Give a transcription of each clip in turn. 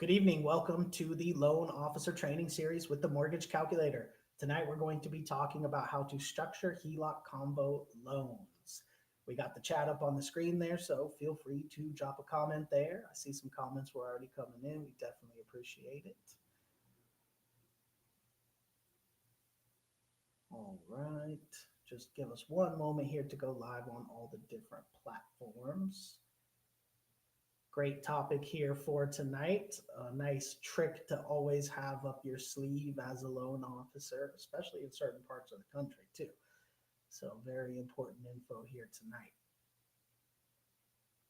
Good evening. Welcome to the Loan Officer Training Series with the Mortgage Calculator. Tonight we're going to be talking about how to structure HELOC Combo Loans. We got the chat up on the screen there, so feel free to drop a comment there. I see some comments were already coming in. We definitely appreciate it. All right. Just give us one moment here to go live on all the different platforms. Great topic here for tonight. A nice trick to always have up your sleeve as a loan officer, especially in certain parts of the country too. So very important info here tonight.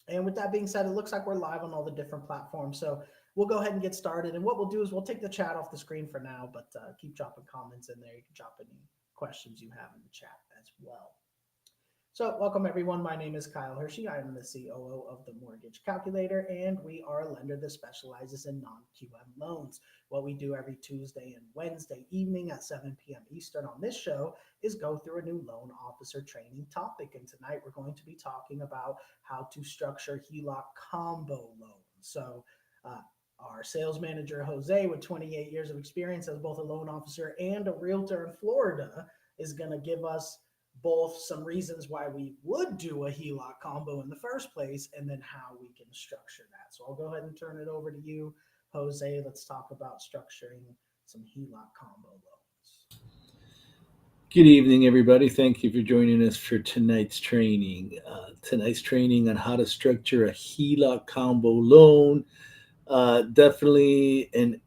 And with that being said, it looks like we're live on all the different platforms. So we'll go ahead and get started. And what we'll do is we'll take the chat off the screen for now, but keep dropping comments in there. You can drop any questions you have in the chat as well. So welcome everyone. My name is Kyle Hershey. I am the COO of the Mortgage Calculator, and we are a lender that specializes in non-QM loans. What we do every Tuesday and Wednesday evening at 7 p.m. Eastern on this show is go through a new loan officer training topic. And tonight we're going to be talking about how to structure HELOC combo loans. So our sales manager, Jose, with 28 years of experience as both a loan officer and a realtor in Florida, is going to give us both some reasons why we would do a HELOC combo in the first place, and then how we can structure that. So I'll go ahead and turn it over to you, Jose. Let's talk about structuring some HELOC combo loans. Good evening, everybody. Thank you for joining us for tonight's training. Tonight's training on how to structure a HELOC combo loan. Definitely an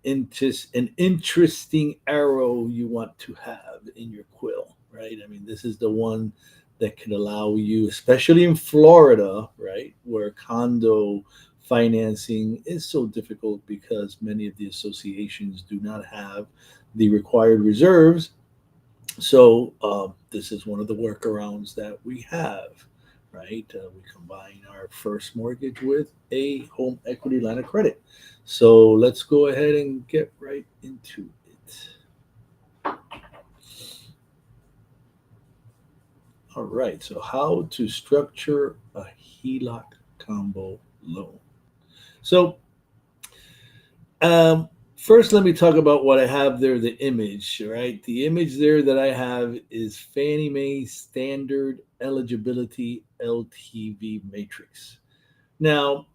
interesting arrow you want to have in your quill, right? I mean, this is the one that can allow you, especially in Florida, right, where condo financing is so difficult because many of the associations do not have the required reserves. So this is one of the workarounds that we have, right? We combine our first mortgage with a home equity line of credit. So let's go ahead and get right into it. All right, so how to structure a HELOC combo loan. So um, first, let me talk about what I have there, the image, right? The image there that I have is Fannie Mae Standard Eligibility LTV Matrix. Now,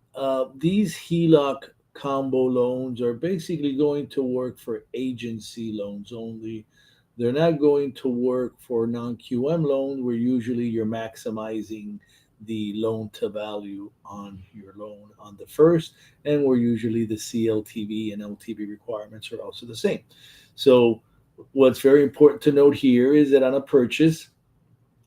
these HELOC combo loans are basically going to work for agency loans only. They're not going to work for non QM loans, where usually you're maximizing the loan to value on your loan on the first, and where usually the CLTV and LTV requirements are also the same. So, what's very important to note here is that on a purchase,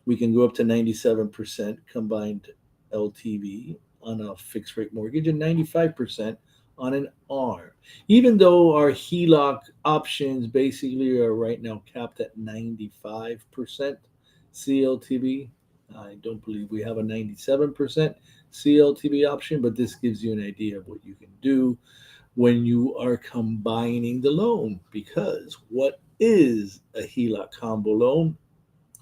we can go up to 97% combined LTV on a fixed rate mortgage and 95% on an ARM. Even though our HELOC options basically are right now capped at 95% CLTV, I don't believe we have a 97% CLTV option, but this gives you an idea of what you can do when you are combining the loan. Because what is a HELOC combo loan?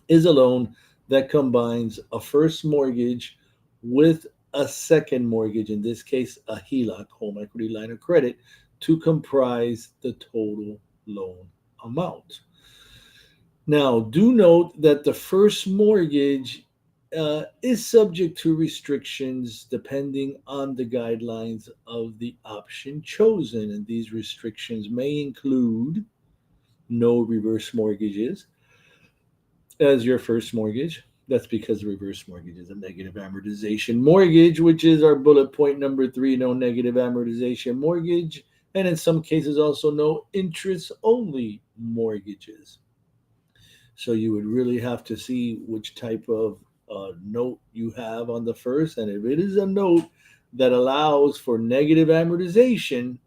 Is a loan that combines a first mortgage with a second mortgage, in this case, a HELOC, home equity line of credit, to comprise the total loan amount. Now, do note that the first mortgage is subject to restrictions depending on the guidelines of the option chosen. And these restrictions may include no reverse mortgages as your first mortgage. That's because the reverse mortgage is a negative amortization mortgage, which is our bullet point number 3, no negative amortization mortgage. And in some cases, also no interest only mortgages. So you would really have to see which type of note you have on the first. And if it is a note that allows for negative amortization,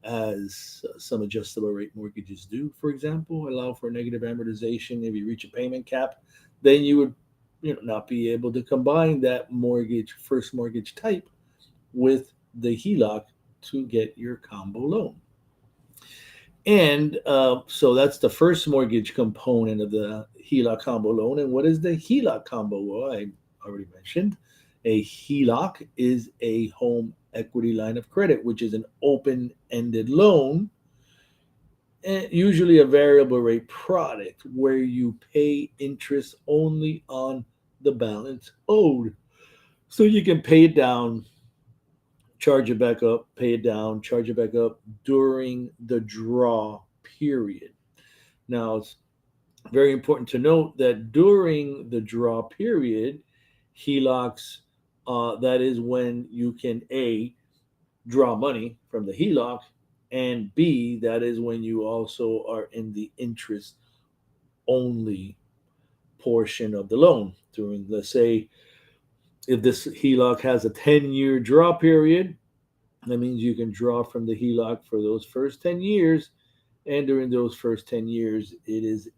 as some adjustable rate mortgages do, for example, allow for negative amortization if you reach a payment cap, then you would not be able to combine that mortgage, first mortgage type, with the HELOC to get your combo loan. And so that's the first mortgage component of the HELOC combo loan. And what is the HELOC combo? Well, I already mentioned a HELOC is a home equity line of credit, which is an open-ended loan, and usually a variable rate product where you pay interest only on the balance owed. So you can pay it down, charge it back up, pay it down, charge it back up during the draw period. Now, it's very important to note that during the draw period, HELOCs, that is when you can A, draw money from the HELOC, and B, that is when you also are in the interest only portion of the loan. During, let's say, if this HELOC has a 10-year draw period, that means you can draw from the HELOC for those first 10 years. And during those first 10 years, it is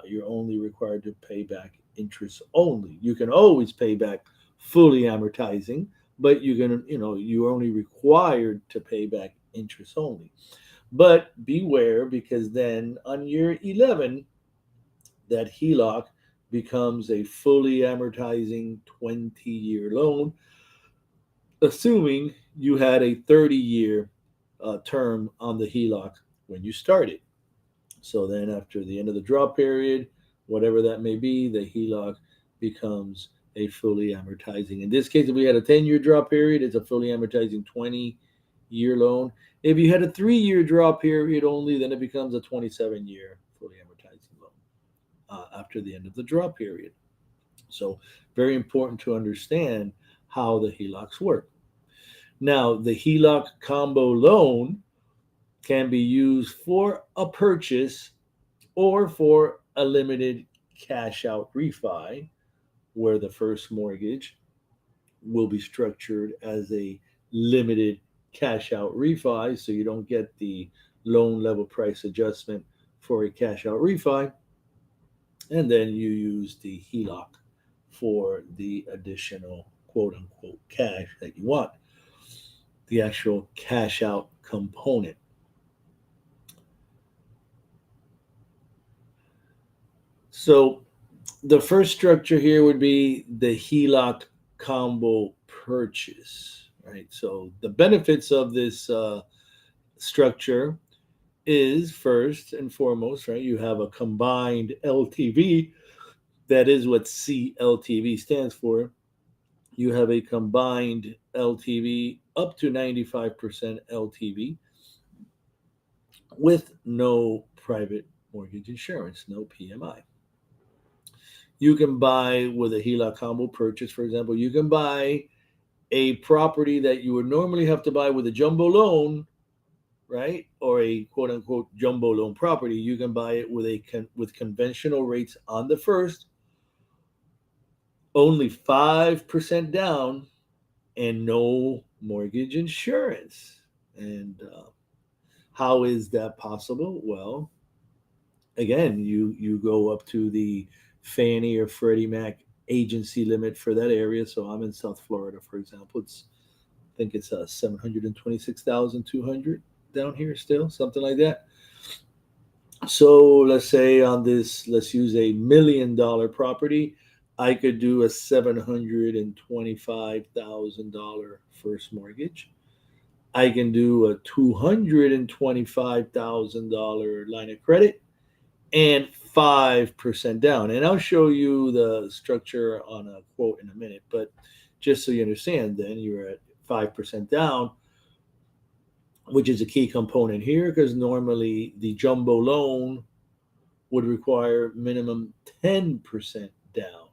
you're only required to pay back interest only. You can always pay back fully amortizing, but you're only required to pay back interest only. But beware, because then on year 11, that HELOC becomes a fully amortizing 20-year loan, assuming you had a 30-year term on the HELOC when you started. So then, after the end of the draw period, whatever that may be, the HELOC becomes a fully amortizing. In this case, if we had a 10-year draw period, it's a fully amortizing 20-year loan. If you had a 3-year draw period only, then it becomes a 27-year fully amortizing loan after the end of the draw period. So, very important to understand how the HELOCs work. Now, the HELOC combo loan can be used for a purchase or for a limited cash out refi, where the first mortgage will be structured as a limited cash out refi, so you don't get the loan level price adjustment for a cash out refi. And then you use the HELOC for the additional quote unquote cash that you want, the actual cash out component. So the first structure here would be the HELOC combo purchase, right? So the benefits of this structure is, first and foremost, right? You have a combined LTV. That is what CLTV stands for. You have a combined LTV up to 95% LTV with no private mortgage insurance, no PMI. You can buy with a HELOC combo purchase, for example, you can buy a property that you would normally have to buy with a jumbo loan, right? Or a quote unquote jumbo loan property. You can buy it with conventional rates on the first, only 5% down, and no mortgage insurance. And how is that possible? Well, again, you go up to the Fannie or Freddie Mac agency limit for that area. So I'm in South Florida, for example. I think it's 726,200 down here still, something like that. So let's say on this, let's use $1 million property. I could do a $725,000 first mortgage. I can do a $225,000 line of credit and 5% down. And I'll show you the structure on a quote in a minute, but just so you understand, then you're at 5% down, which is a key component here, because normally the jumbo loan would require minimum 10% down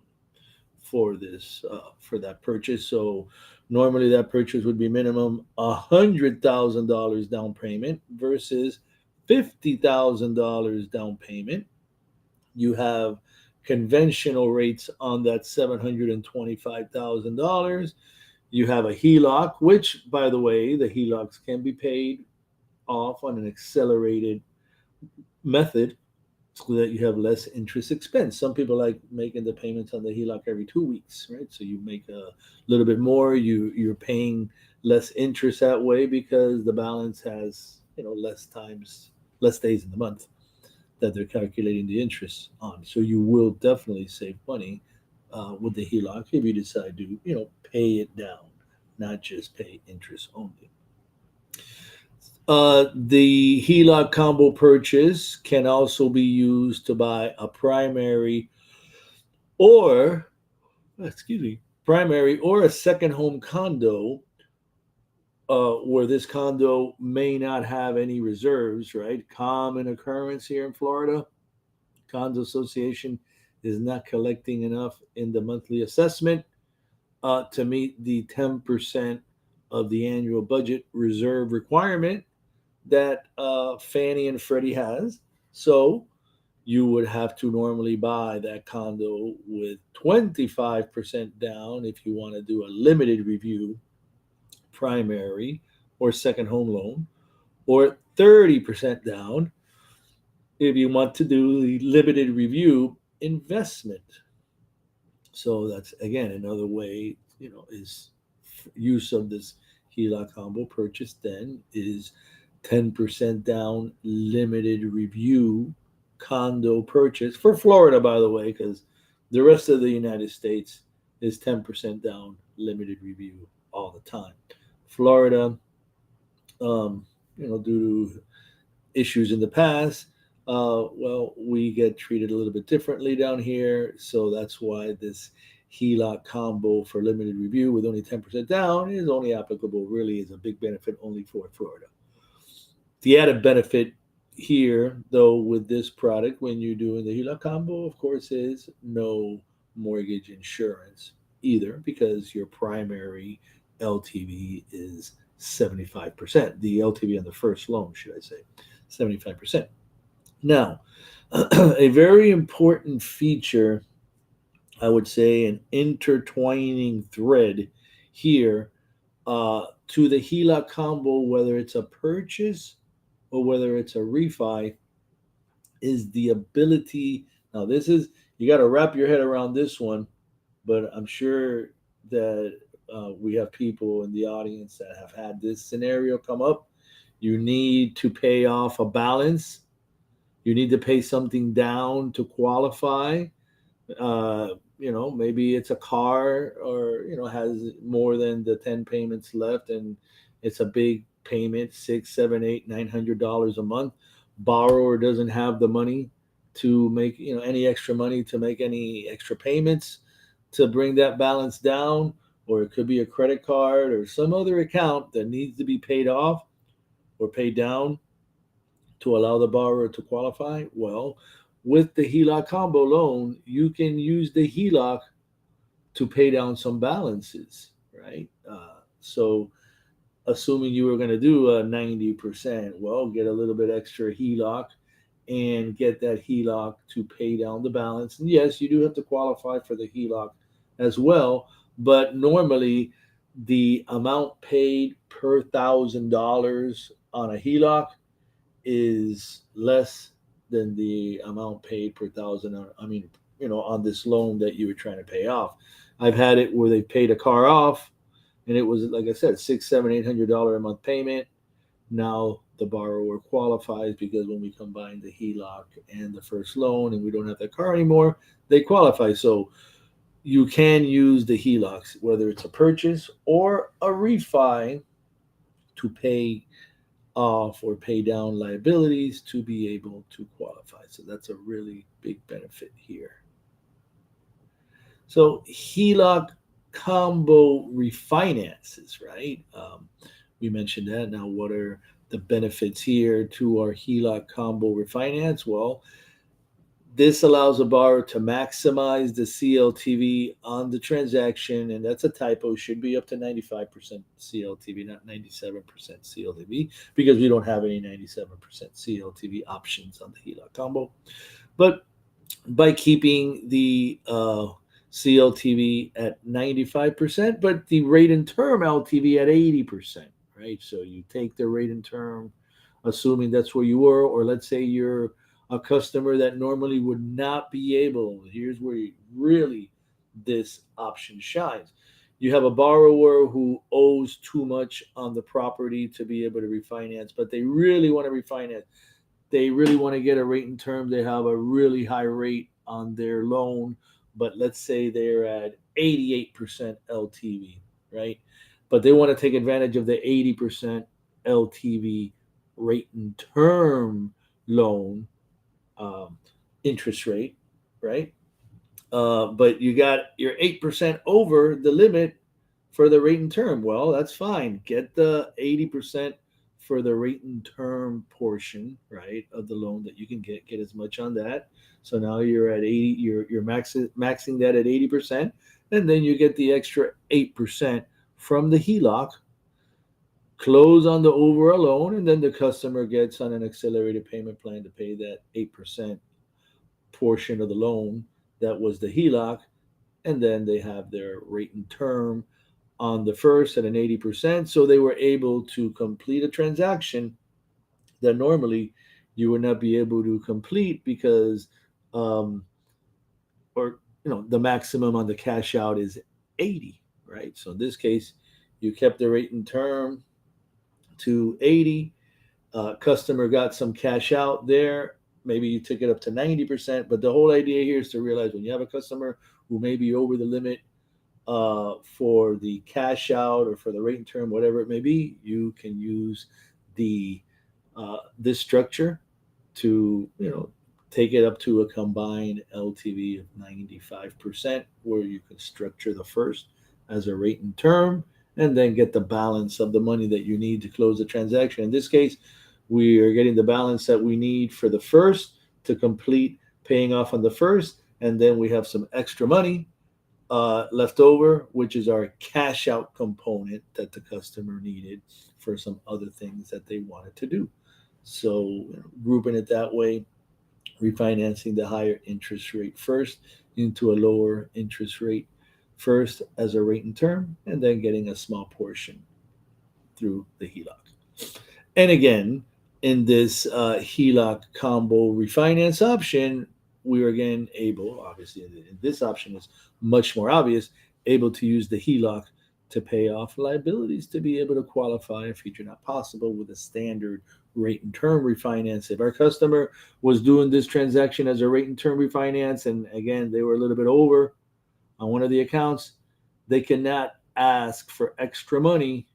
for this for that purchase. So normally that purchase would be minimum $100,000 down payment versus $50,000 down payment. You have conventional rates on that $725,000. You have a HELOC, which, by the way, the HELOCs can be paid off on an accelerated method so that you have less interest expense. Some people like making the payments on the HELOC every 2 weeks, right? So you make a little bit more, you're paying less interest that way because the balance has less days in the month that they're calculating the interest on. So you will definitely save money with the HELOC if you decide to pay it down not just pay interest only. The HELOC combo purchase can also be used to buy a or, primary or a second home condo, where this condo may not have any reserves, right? Common occurrence here in Florida. Condo association is not collecting enough in the monthly assessment to meet the 10% of the annual budget reserve requirement that Fannie and Freddie has. So you would have to normally buy that condo with 25% down if you want to do a limited review primary or second home loan, or 30% down if you want to do the limited review investment. So that's again another way, is use of this HELOC combo purchase then is 10% down limited review condo purchase for Florida, by the way, because the rest of the United States is 10% down limited review all the time. Florida, due to issues in the past, we get treated a little bit differently down here. So that's why this HELOC combo for limited review with only 10% down is only applicable, really is a big benefit only for Florida. The added benefit here, though, with this product when you're doing the HELOC combo, of course, is no mortgage insurance either, because your primary LTV is 75%. The LTV on the first loan, should I say, 75%. Now, a very important feature, I would say, an intertwining thread here to the HELOC combo, whether it's a purchase or whether it's a refi, is the ability. Now, you got to wrap your head around this one, but I'm sure that we have people in the audience that have had this scenario come up. You need to pay off a balance. You need to pay something down to qualify. Maybe it's a car, or has more than the 10 payments left, and it's a big payment, $600, $700, $800, $900 a month. Borrower doesn't have the money to make any extra money to make any extra payments to bring that balance down, or it could be a credit card or some other account that needs to be paid off or paid down to allow the borrower to qualify. Well, with the HELOC combo loan, you can use the HELOC to pay down some balances, right? So assuming you were going to do a 90%, well, get a little bit extra HELOC and get that HELOC to pay down the balance. And yes, you do have to qualify for the HELOC as well, but normally the amount paid per $1,000 on a HELOC is less than the amount paid per thousand. On this loan that you were trying to pay off. I've had it where they paid a car off, and it was, like I said, $600, $700, $800 a month payment. Now the borrower qualifies because when we combine the HELOC and the first loan, and we don't have that car anymore, they qualify. So you can use the HELOCs, whether it's a purchase or a refi, to pay off or pay down liabilities to be able to qualify. So that's a really big benefit here. So HELOC combo refinances, right? We mentioned that. Now, what are the benefits here to our HELOC combo refinance? Well, this allows a borrower to maximize the CLTV on the transaction, and that's a typo. Should be up to 95% CLTV, not 97% CLTV, because we don't have any 97% CLTV options on the HELOC combo. But by keeping the CLTV at 95%, but the rate and term LTV at 80%, right? So you take the rate and term, assuming that's where you were, or let's say you're a customer that normally would not be able. Here's where really this option shines. You have a borrower who owes too much on the property to be able to refinance, but they really want to refinance. They really want to get a rate and term. They have a really high rate on their loan, but let's say they're at 88% LTV, right? but they want to take advantage of the 80% LTV rate and term loan um, interest rate, right? But you got your 8% over the limit for the rate and term. Well, that's fine. Get the 80% for the rate and term portion, right, of the loan that you can get as much on that. So now you're at 80. You're maxing that at 80%, and then you get the extra 8% from the HELOC. Close on the overall loan, and then the customer gets on an accelerated payment plan to pay that 8% portion of the loan that was the HELOC, and then they have their rate and term on the first at an 80%. So they were able to complete a transaction that normally you would not be able to complete because, um, or the maximum on the cash out is 80, right? So in this case, you kept the rate and term to 80. Customer got some cash out there. Maybe you took it up to 90%. But the whole idea here is to realize when you have a customer who may be over the limit for the cash out or for the rate and term, whatever it may be, you can use the this structure to take it up to a combined LTV of 95%, where you can structure the first as a rate and term, and then get the balance of the money that you need to close the transaction. In this case, we are getting the balance that we need for the first to complete paying off on the first, and then we have some extra money left over, which is our cash out component that the customer needed for some other things that they wanted to do. So, grouping it that way, refinancing the higher interest rate first into a lower interest rate first as a rate and term, and then getting a small portion through the HELOC. And again, in this HELOC combo refinance option, we are again able, obviously, this option is much more obvious, able to use the HELOC to pay off liabilities to be able to qualify a feature not possible with a standard rate and term refinance. If our customer was doing this transaction as a rate and term refinance, and again, they were a little bit over on one of the accounts, they cannot ask for extra money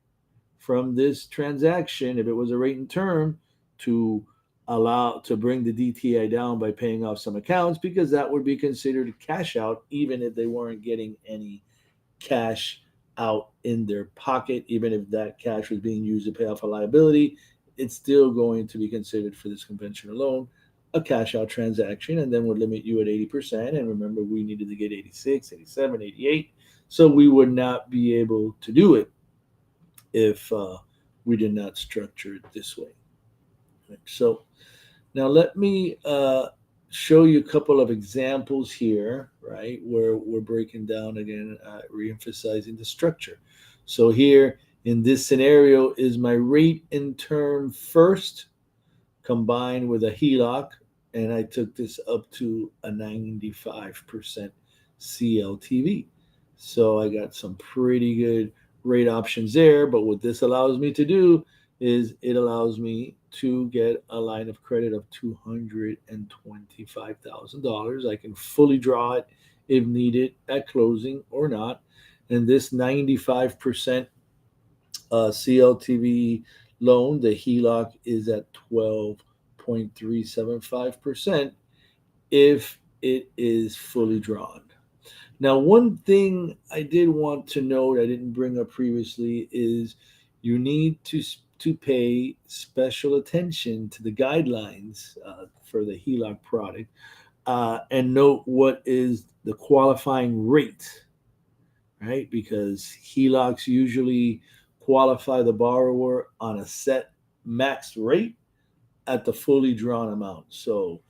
from this transaction if it was a rate and term to allow to bring the DTI down by paying off some accounts, because that would be considered cash out even if they weren't getting any cash out in their pocket. Even if that cash was being used to pay off a liability, it's still going to be considered for this conventional loan a cash out transaction, and then would limit you at 80%. And remember, we needed to get 86, 87, 88. So we would not be able to do it if we did not structure it this way. Right? So now let me show you a couple of examples here, right, where we're breaking down again, reemphasizing the structure. So here in this scenario is my rate and term first combined with a HELOC, and I took this up to a 95% CLTV. So I got some pretty good rate options there. But what this allows me to do is it allows me to get a line of credit of $225,000. I can fully draw it if needed at closing or not. And this 95% CLTV loan, the HELOC is at 12.375% if it is fully drawn. Now, one thing I did want to note I didn't bring up previously is you need to pay special attention to the guidelines for the HELOC product and note what is the qualifying rate, right? Because HELOCs usually qualify the borrower on a set max rate at the fully drawn amount. So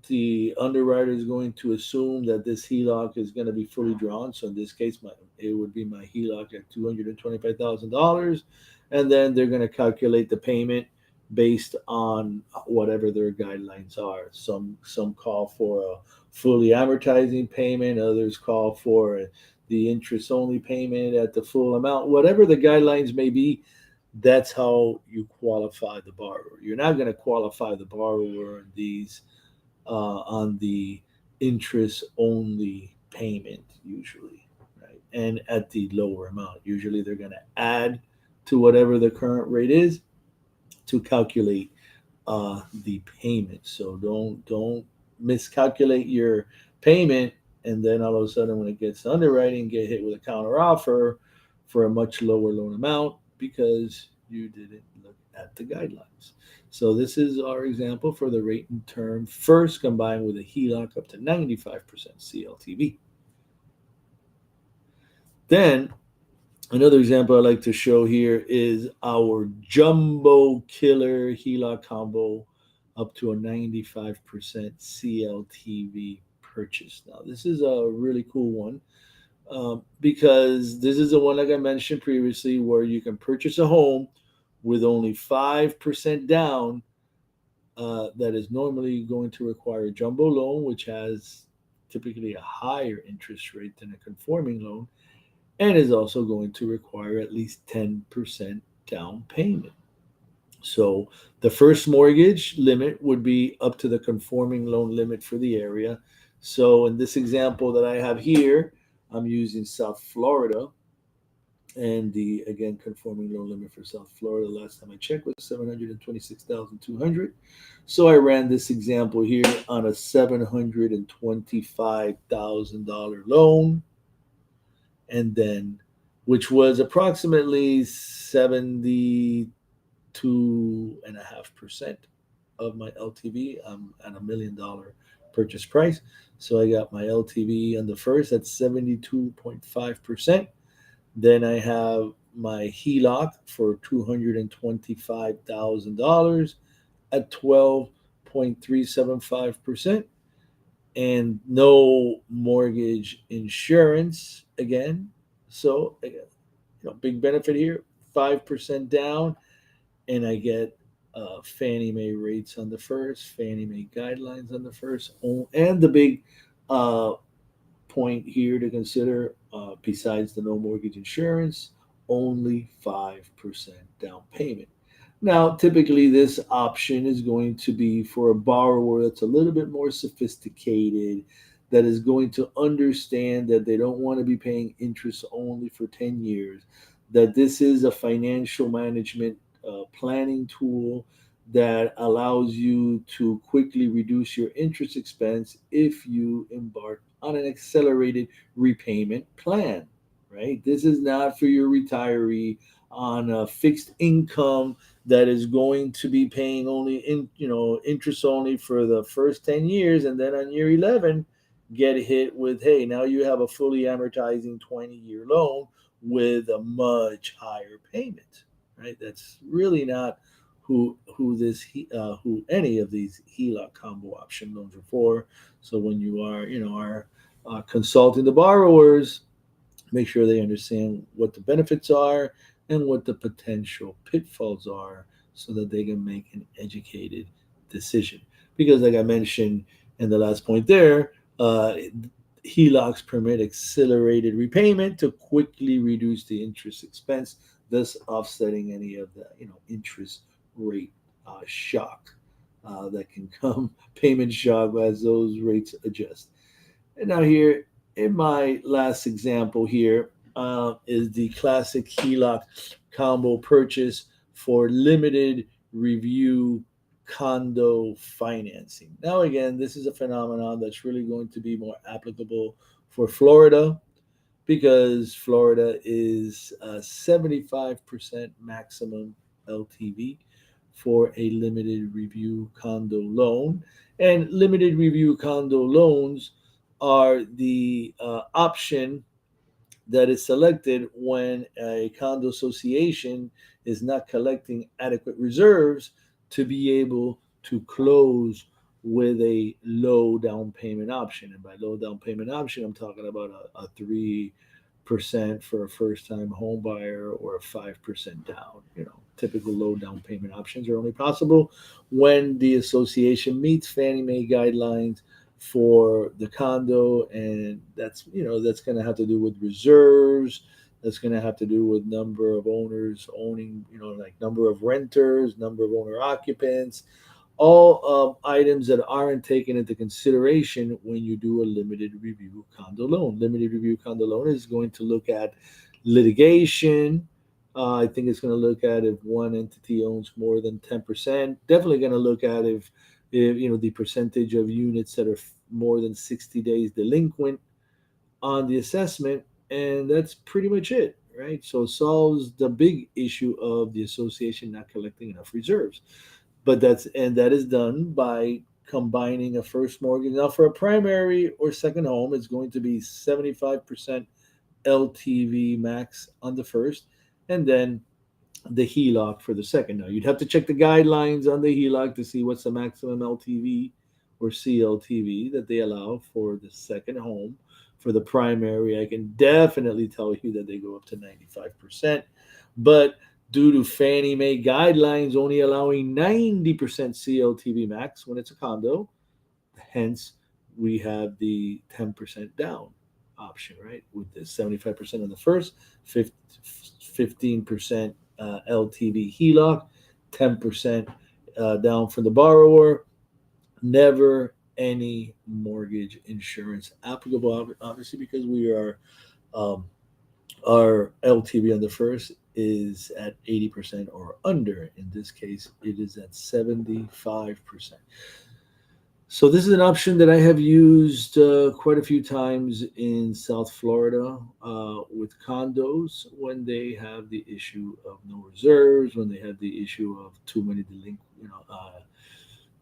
the underwriter is going to assume that this HELOC is going to be fully drawn. So in this case, it would be my HELOC at $225,000, and then they're going to calculate the payment based on whatever their guidelines are. Some call for a fully amortizing payment, others call for the interest only payment at the full amount. Whatever the guidelines may be, that's how you qualify the borrower. You're not going to qualify the borrower on the interest only payment usually, right? and at the lower amount. Usually they're going to add to whatever the current rate is to calculate the payment. So don't miscalculate your payment, and then all of a sudden when it gets to underwriting, get hit with a counter offer for a much lower loan amount because you didn't look at the guidelines. So this is our example for the rate and term first combined with a HELOC up to 95% CLTV. Then another example I like to show here is our jumbo killer HELOC combo up to a 95% CLTV purchase. Now, this is a really cool one because this is the one, like I mentioned previously, where you can purchase a home with only 5% down. That is normally going to require a jumbo loan, which has typically a higher interest rate than a conforming loan, and is also going to require at least 10% down payment. So the first mortgage limit would be up to the conforming loan limit for the area. So in this example that I have here, I'm using South Florida, and the again conforming loan limit for South Florida last time I checked was 726,200. So I ran this example here on a $725,000 loan, and then which was approximately 72.5% of my LTV. I'm at $1 million purchase price. So I got my LTV on the first at 72.5%. Then I have my HELOC for $225,000 at 12.375%, and no mortgage insurance again. So again, big benefit here, 5% down, and I get Fannie Mae rates on the first, Fannie Mae guidelines on the first, and the big point here to consider, besides the no mortgage insurance, only 5% down payment. Now, typically, this option is going to be for a borrower that's a little bit more sophisticated, that is going to understand that they don't want to be paying interest only for 10 years, that this is a financial management planning tool that allows you to quickly reduce your interest expense if you embark on an accelerated repayment plan, right? This is not for your retiree on a fixed income that is going to be paying only interest only for the first 10 years, and then on year 11 get hit with, hey, now you have a fully amortizing 20-year loan with a much higher payment, right? That's really not who any of these HELOC combo option loans are for. So when you are consulting the borrowers, make sure they understand what the benefits are and what the potential pitfalls are so that they can make an educated decision. Because like I mentioned in the last point there, HELOCs permit accelerated repayment to quickly reduce the interest expense, thus offsetting any of the interest rate shock that can come, payment shock as those rates adjust. And now here in my last example here is the classic HELOC combo purchase for limited review condo financing. Now, again, this is a phenomenon that's really going to be more applicable for Florida because Florida is 75% maximum LTV for a limited review condo loan. And limited review condo loans are the option that is selected when a condo association is not collecting adequate reserves to be able to close with a low down payment option. And by low down payment option, I'm talking about a 3% for a first time home buyer or a 5% down. Typical low down payment options are only possible when the association meets Fannie Mae guidelines for the condo, and that's going to have to do with reserves, that's going to have to do with number of owners owning, like number of renters, number of owner occupants, all items that aren't taken into consideration when you do a limited review condo loan. Limited review condo loan is going to look at litigation. I think it's going to look at if one entity owns more than 10%. Definitely going to look at if the percentage of units that are more than 60 days delinquent on the assessment, and that's pretty much it, right? So it solves the big issue of the association not collecting enough reserves. That is done by combining a first mortgage. Now, for a primary or second home, it's going to be 75% LTV max on the first, and then the HELOC for the second. Now, you'd have to check the guidelines on the HELOC to see what's the maximum LTV or CLTV that they allow for the second home. For the primary, I can definitely tell you that they go up to 95%. But due to Fannie Mae guidelines only allowing 90% CLTV max when it's a condo, hence we have the 10% down option, right? With the 75% on the first, 15% LTV HELOC, 10% down for the borrower, never any mortgage insurance applicable, obviously, because we are um, our LTV on the first is at 80% or under. In this case, it is at 75%. So this is an option that I have used quite a few times in South Florida with condos when they have the issue of no reserves, when they have the issue of too many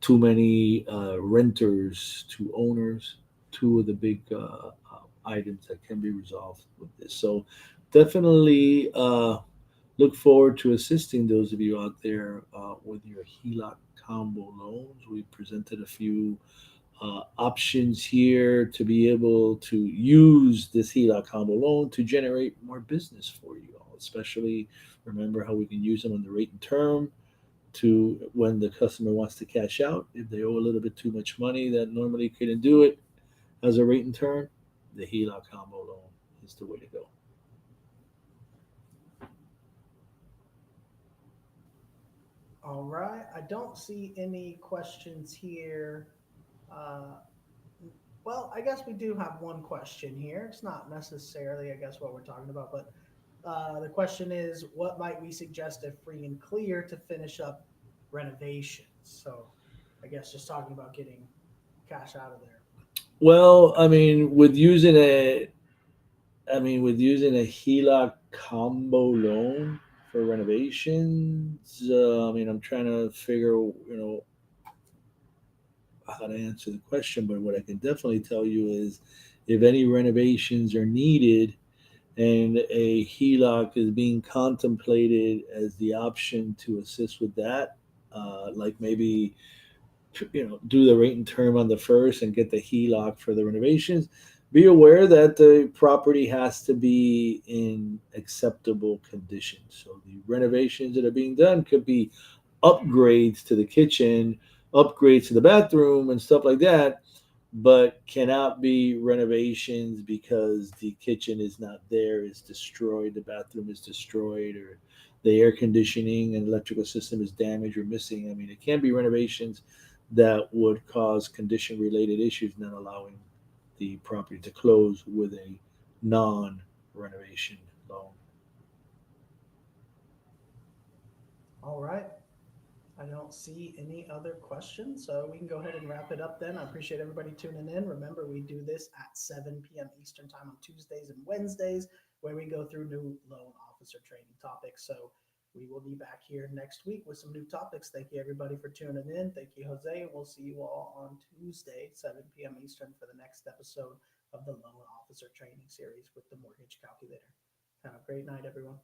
too many renters to owners. Two of the big items that can be resolved with this. So definitely look forward to assisting those of you out there with your HELOC combo loans. We presented a few options here to be able to use this HELOC combo loan to generate more business for you all. Especially remember how we can use them on the rate and term to when the customer wants to cash out. If they owe a little bit too much money that normally couldn't do it as a rate and term, the HELOC combo loan is the way to go. All right. I don't see any questions here. Uh, well, I guess we do have one question here. It's not necessarily, I guess, what we're talking about, but the question is, what might we suggest if free and clear to finish up renovations? So, I guess just talking about getting cash out of there. Well, with using a HELOC combo loan for renovations, I'm trying to figure, how to answer the question. But what I can definitely tell you is, if any renovations are needed and a HELOC is being contemplated as the option to assist with that, like maybe do the rate and term on the first and get the HELOC for the renovations. Be aware that the property has to be in acceptable condition. So the renovations that are being done could be upgrades to the kitchen, upgrades to the bathroom, and stuff like that, but cannot be renovations because the kitchen is not there, is destroyed, the bathroom is destroyed, or the air conditioning and electrical system is damaged or missing. It can be renovations that would cause condition related issues, not allowing the property to close with a non renovation loan. All right. I don't see any other questions, so we can go ahead and wrap it up then. I appreciate everybody tuning in. Remember, we do this at 7 p.m. Eastern Time on Tuesdays and Wednesdays, where we go through new loan officer training topics. So we will be back here next week with some new topics. Thank you, everybody, for tuning in. Thank you, Jose. We'll see you all on Tuesday, 7 p.m. Eastern, for the next episode of the Loan Officer Training Series with the Mortgage Calculator. Have a great night, everyone.